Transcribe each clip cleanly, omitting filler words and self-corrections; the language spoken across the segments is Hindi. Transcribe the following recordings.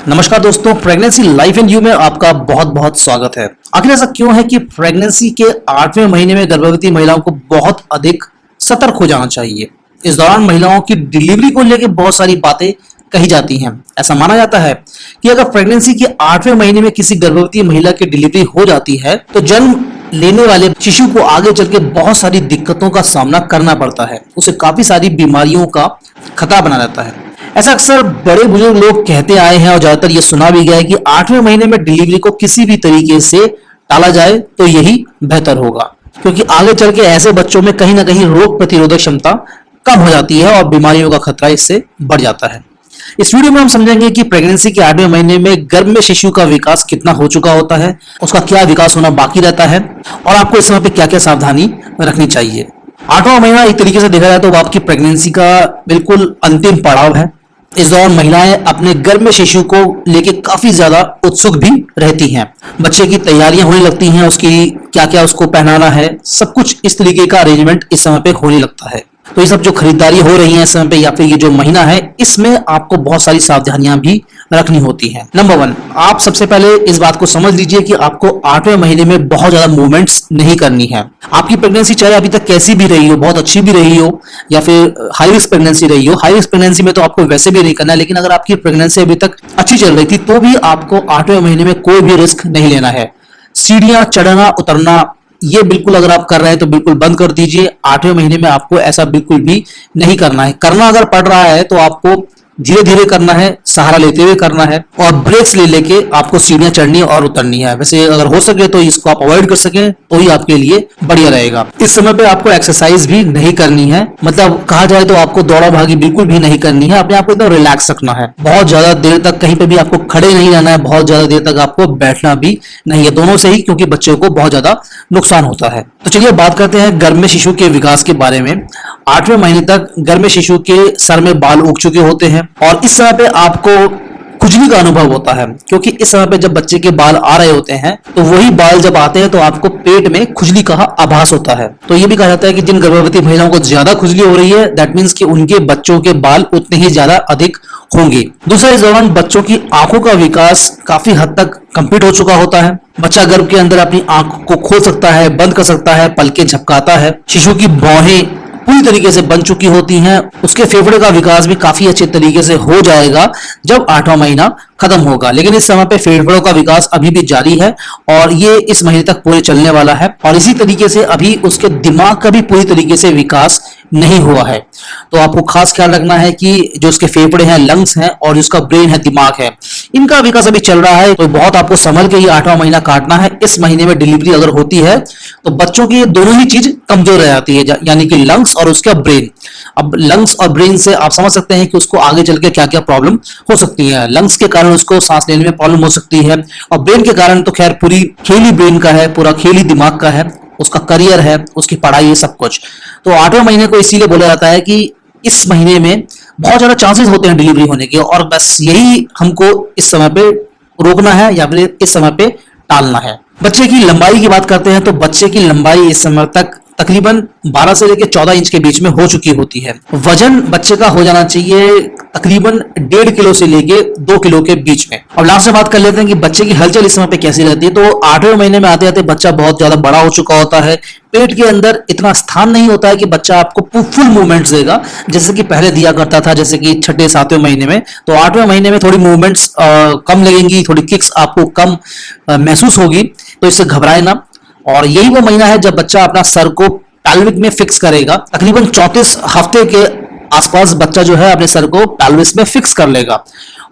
नमस्कार दोस्तों, प्रेगनेंसी लाइफ एंड यू में आपका बहुत बहुत स्वागत है। आखिर ऐसा क्यों है कि प्रेगनेंसी के 8वें महीने में गर्भवती महिलाओं को बहुत अधिक सतर्क हो जाना चाहिए। इस दौरान महिलाओं की डिलीवरी को लेकर बहुत सारी बातें कही जाती हैं। ऐसा माना जाता है कि अगर प्रेगनेंसी के 8वें महीने में किसी गर्भवती महिला की डिलीवरी हो जाती है तो जन्म लेने वाले शिशु को आगे चल के बहुत सारी दिक्कतों का सामना करना पड़ता है, उसे काफी सारी बीमारियों का खतरा बना रहता है। ऐसा अक्सर बड़े बुजुर्ग लोग कहते आए हैं और ज्यादातर ये सुना भी गया है कि 8वें महीने में डिलीवरी को किसी भी तरीके से टाला जाए तो यही बेहतर होगा, क्योंकि आगे चल के ऐसे बच्चों में कहीं ना कहीं रोग प्रतिरोधक क्षमता कम हो जाती है और बीमारियों का खतरा इससे बढ़ जाता है। इस वीडियो में हम समझेंगे कि प्रेगनेंसी के 8वें महीने में गर्भ में शिशु का विकास कितना हो चुका होता है, उसका क्या विकास होना बाकी रहता है और आपको इस समय पे क्या क्या सावधानी रखनी चाहिए। 8वां महीना एक तरीके से देखा जाए तो आपकी प्रेगनेंसी का बिल्कुल अंतिम पड़ाव है। इस दौरान महिलाएं अपने गर्भ में शिशु को लेके काफी ज्यादा उत्सुक भी रहती हैं। बच्चे की तैयारियां होने लगती हैं, उसकी क्या क्या उसको पहनाना है, सब कुछ इस तरीके का अरेंजमेंट इस समय पे होने लगता है। तो ये सब जो खरीदारी हो रही है इस समय पे या फिर ये जो महीना है, इसमें आपको बहुत सारी सावधानियां भी रखनी होती हैं। नंबर 1, आप सबसे पहले इस बात को समझ लीजिए कि आपको 8वें महीने में बहुत ज्यादा मूवमेंट्स नहीं करनी है। आपकी प्रेगनेंसी चाहे अभी तक कैसी भी रही हो, बहुत अच्छी भी रही हो या फिर हाई रिस्क प्रेगनेंसी रही हो, हाई रिस्क प्रेगनेंसी में तो आपको वैसे भी नहीं करना है, लेकिन अगर आपकी प्रेगनेंसी अभी तक अच्छी चल रही थी तो भी आपको 8वें महीने में कोई भी रिस्क नहीं लेना है। सीढ़ियां चढ़ना उतरना ये बिल्कुल अगर आप कर रहे हैं तो बिल्कुल बंद कर दीजिए। 8वें महीने में आपको ऐसा बिल्कुल भी नहीं करना है। करना अगर पड़ रहा है तो आपको धीरे धीरे करना है, सहारा लेते हुए करना है और ब्रेक्स ले लेके आपको सीढ़ियां चढ़नी और उतरनी है। वैसे अगर हो सके तो इसको आप अवॉइड कर सकें तो ही आपके लिए बढ़िया रहेगा। इस समय पे आपको एक्सरसाइज भी नहीं करनी है, मतलब कहा जाए तो आपको दौड़ा भागी बिल्कुल भी नहीं करनी है। अपने आप को एकदम रिलैक्स रखना है। बहुत ज्यादा देर तक कहीं पे भी आपको खड़े नहीं रहना है, बहुत ज्यादा देर तक आपको बैठना भी नहीं है, दोनों से ही, क्योंकि बच्चे को बहुत ज्यादा नुकसान होता है। तो चलिए बात करते हैं गर्भ में शिशु के विकास के बारे में। 8वें महीने तक गर्भ में शिशु के सर में बाल उग चुके होते हैं और इस समय पे आपको खुजली का अनुभव होता है, क्योंकि इस समय पे जब बच्चे के बाल आ रहे होते हैं तो वही बाल जब आते हैं तो आपको पेट में खुजली का आभास होता है। तो ये भी कहा जाता है कि जिन गर्भवती महिलाओं को ज्यादा खुजली हो रही है, दैट मीन्स कि उनके बच्चों के बाल उतने ही ज्यादा अधिक होंगे। दूसरा, इस दौरान बच्चों की आंखों का विकास काफी हद तक कंप्लीट हो चुका होता है। बच्चा गर्भ के अंदर अपनी आंख को खोल सकता है, बंद कर सकता है, पलकें झपकाता है। शिशु की भौहें पूरी तरीके से बन चुकी होती हैं। उसके फेफड़े का विकास भी काफी अच्छे तरीके से हो जाएगा जब 8वां महीना खत्म होगा, लेकिन इस समय पे फेफड़ों का विकास अभी भी जारी है और ये इस महीने तक पूरे चलने वाला है। और इसी तरीके से अभी उसके दिमाग का भी पूरी तरीके से विकास नहीं हुआ है। तो आपको खास ख्याल रखना है कि जो उसके फेफड़े हैं, लंग्स हैं और जिसका ब्रेन है, दिमाग है, इनका विकास अभी चल रहा है। तो बहुत आपको संभल के ये 8वां महीना काटना है। इस महीने में डिलीवरी अगर होती है तो बच्चों की दोनों ही चीज कमजोर रह जाती है, यानी कि लंग्स और उसका ब्रेन। अब लंग्स और ब्रेन से आप समझ सकते हैं कि उसको आगे चल के क्या क्या प्रॉब्लम हो सकती है। लंग्स के कारण उसको सांस लेने में प्रॉब्लम हो सकती है और ब्रेन के कारण तो खैर पूरी खेली ब्रेन का है, पूरा खेली दिमाग का है, उसका करियर है, उसकी पढ़ाई है, सब कुछ। तो 8वें महीने को इसीलिए बोला जाता है कि इस महीने में बहुत ज्यादा चांसेस होते हैं डिलीवरी होने के, और बस यही हमको इस समय पे रोकना है या फिर इस समय पे टालना है। बच्चे की लंबाई की बात करते हैं तो बच्चे की लंबाई इस समय तक तकरीबन 12 से लेकर 14 इंच के बीच में हो चुकी होती है। वजन बच्चे का हो जाना चाहिए तकरीबन 1.5 किलो से लेके 2 किलो के बीच में। और लास्ट में बात कर लेते हैं कि बच्चे की हलचल इस समय पे कैसी रहती है। तो 8वें महीने में आते आते बच्चा बहुत ज्यादा बड़ा हो चुका होता है। पेट के अंदर इतना स्थान नहीं होता है कि बच्चा आपको फुल मूवमेंट्स देगा जैसे कि पहले दिया करता था, जैसे कि 6, 7वें महीने में। तो 8वें महीने में थोड़ी मूवमेंट्स कम लगेंगी, थोड़ी किक्स आपको कम महसूस होगी, तो इससे घबराए ना। और यही वो महीना है जब बच्चा अपना सर को पैल्विक में फिक्स करेगा। तकरीबन 34 हफ्ते के आसपास बच्चा जो है अपने सर को पैल्विस में फिक्स कर लेगा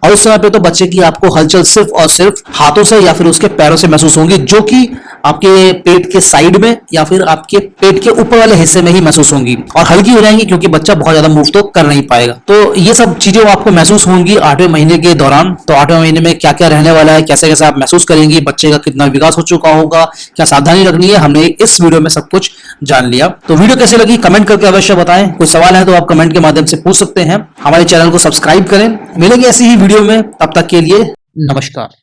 और उस समय पे तो बच्चे की आपको हलचल सिर्फ और सिर्फ हाथों से या फिर उसके पैरों से महसूस होंगी, जो कि आपके पेट के साइड में या फिर आपके पेट के ऊपर वाले हिस्से में ही महसूस होंगी और हल्की हो जाएंगी, क्योंकि बच्चा बहुत ज्यादा मूव तो कर नहीं पाएगा। तो ये सब चीजें आपको महसूस होंगी 8वें महीने के दौरान। तो 8वें महीने में क्या क्या रहने वाला है, कैसे कैसे आप महसूस करेंगी, बच्चे का कितना विकास हो चुका होगा, क्या सावधानी रखनी है, हमने इस वीडियो में सब कुछ जान लिया। तो वीडियो कैसे लगी कमेंट करके अवश्य बताएं। कोई सवाल है तो आप कमेंट के माध्यम से पूछ सकते हैं। हमारे चैनल को सब्सक्राइब करें। मिलेंगे ऐसी ही वीडियो में, तब तक के लिए नमस्कार।